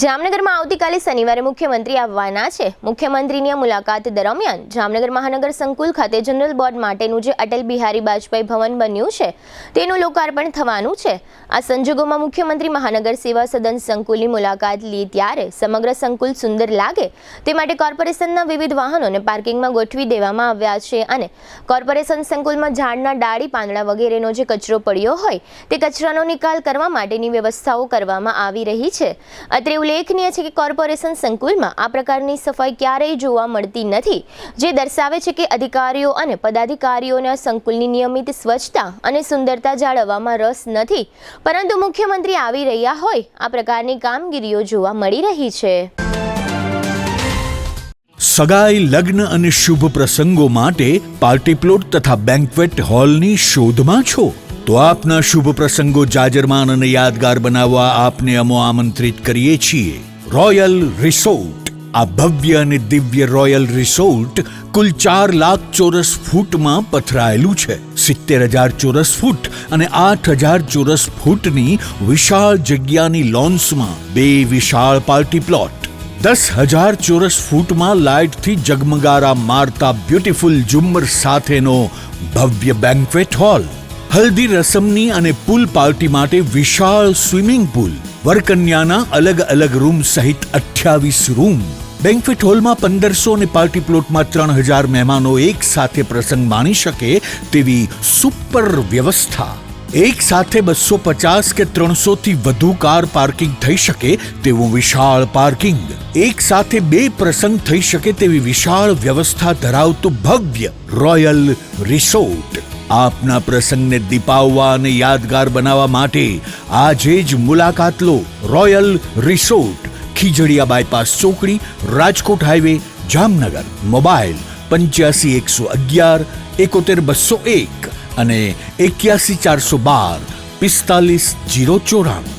જામનગરમાં આવતીકાલે શનિવારે મુખ્યમંત્રી આવવાના છે। મુખ્યમંત્રીની આ મુલાકાત દરમિયાન જામનગર મહાનગર સંકુલ ખાતે જનરલ બોર્ડ માટેનું જે અટલ બિહારી વાજપેયી ભવન બન્યું છે તેનું લોકાર્પણ થવાનું છે। આ સંજોગોમાં મુખ્યમંત્રી મહાનગર સેવા સદન સંકુલની મુલાકાત લે ત્યારે સમગ્ર સંકુલ સુંદર લાગે તે માટે કોર્પોરેશનના વિવિધ વાહનોને પાર્કિંગમાં ગોઠવી દેવામાં આવ્યા છે અને કોર્પોરેશન સંકુલમાં ઝાડના ડાળી પાંદડા વગેરેનો જે કચરો પડ્યો હોય તે કચરાનો નિકાલ કરવા માટેની વ્યવસ્થાઓ કરવામાં આવી રહી છે। અત્રે ઉલ્લેખનીય છે કે કોર્પોરેશન સંકુલમાં આ પ્રકારની સફાઈ ક્યારેય જોવા મળતી નથી, જે દર્શાવે છે કે અધિકારીઓ અને પદાધિકારીઓને સંકુલની નિયમિત સ્વચ્છતા અને સુંદરતા જાળવવામાં રસ નથી, પરંતુ મુખ્યમંત્રી આવી રહ્યા હોય આ પ્રકારની કામગીરીઓ જોવા મળી રહી છે। સગાઈ, લગ્ન અને શુભ પ્રસંગો માટે પાર્ટી પ્લોટ તથા બેન્ક્વેટ હોલની શોધમાં છો તો આપના શુભ પ્રસંગો જાજરમાન અને યાદગાર બનાવવા આપને અમો આમંત્રિત કરીએ છીએ। રોયલ રિસોર્ટ, આ ભવ્ય અને દિવ્ય રોયલ રિસોર્ટ કુલ 4 લાખ ચોરસ ફૂટમાં પથરાયેલું છે। 70,000 ચોરસ ફૂટ અને 8,000 ચોરસ ફૂટની વિશાળ જગ્યાની લોન્સમાં 2 વિશાળ પાર્ટી પ્લોટ, 10,000 ચોરસ ફૂટમાં લાઇટથી જગમગારા મારતા બ્યુટીફુલ ઝુમ્મર સાથેનો ભવ્ય બેન્ક્વેટ હોલ, હલ્દી રસમની અને પૂલ પાર્ટી માટે વિશાળ સ્વિમિંગ પૂલ, વરકન્યાના અલગ અલગ રૂમ સહિત 28 રૂમ, બેન્ક્વેટ હોલમાં 1500 અને પાર્ટી પ્લોટમાં 3,000 મહેમાનો એક સાથે પ્રસંગ માણી શકે તેવી સુપર વ્યવસ્થા, એક સાથે 250 કે 300 થી વધુ કાર પાર્કિંગ થઈ શકે તેવું વિશાળ પાર્કિંગ, એક સાથે 2 પ્રસંગ થઈ શકે તેવી વિશાળ વ્યવસ્થા ધરાવતું ભવ્ય રોયલ રિસોર્ટ। આપના પ્રસંગને દીપાવવા અને યાદગાર બનાવવા માટે આજે જ મુલાકાત લો। રોયલ રિસોર્ટ, ખીજડીયા બાયપાસ ચોકડી, રાજકોટ હાઈવે, જામનગર। મોબાઈલ 85 111 71 201 અને 81 412 45 094।